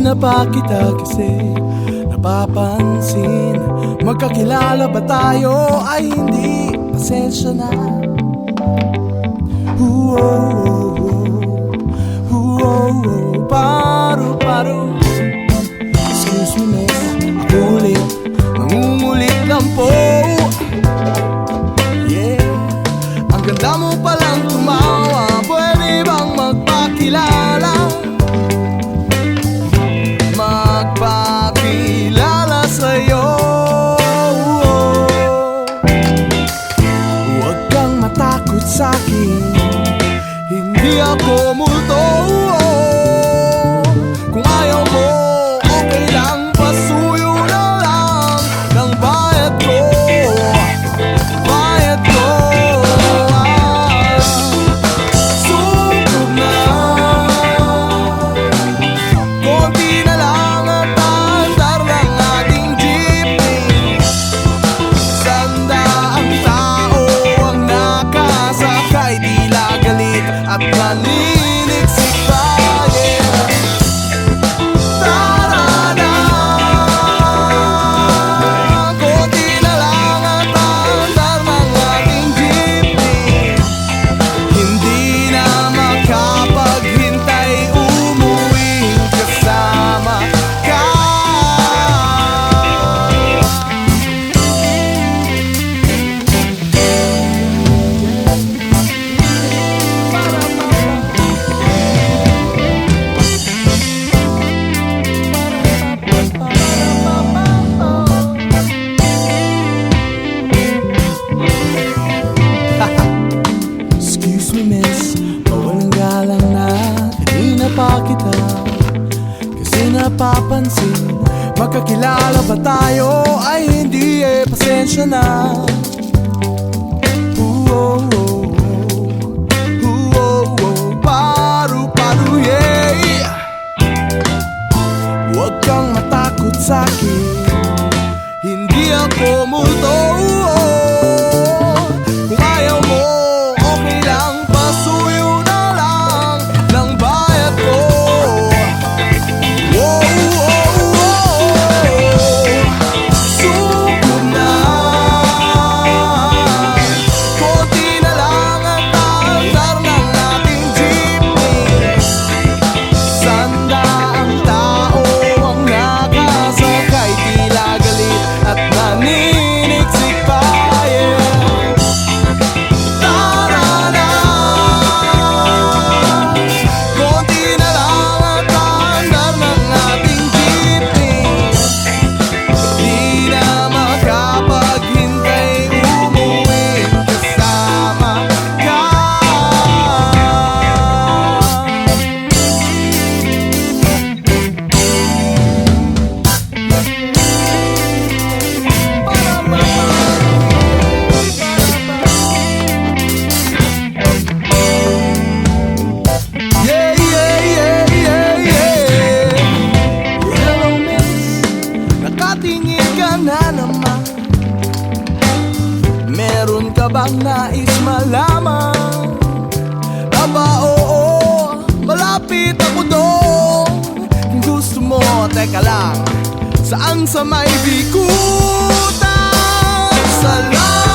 na ba kita kasi napapansin? Magkakilala ba tayo? Ay hindi, pasensya na. Paru-paru. Excuse me miss, ako ulit, nangungulit lang po. Yeah, ang ganda mo palang tumawa. Pwede bang magpakilala? Magpakilala sa'yo. Huwag kang matakot sa'kin, hindi ako multo. Kung ayaw mo, okay lang, pasuyo na lang ng bayad ko. Bayad ko. Sugod na, konti na lang at andar ng ating jeepney. Sandaang tao ang nakasakay, tila galit at naninigsik pa. Pa kita kasi napapansin. Magkakilala ba tayo? Ay hindi eh, pasensya na. Paru-paru, yeah. Huwag kang matakot sa'kin, hindi ako multo. Kung ayaw mo, okay lang, pasuyo na lang ng bayad ko. Sugod na, konti na lang at andar ng ating jeepney. Sandaang tao ang nakasakay, tila galit at naninigsik pa. Meron ka bang nais malaman? Aba oo, malapit ako doon. Kung gusto mo, teka lang, saan sa may bikutan? Salamat.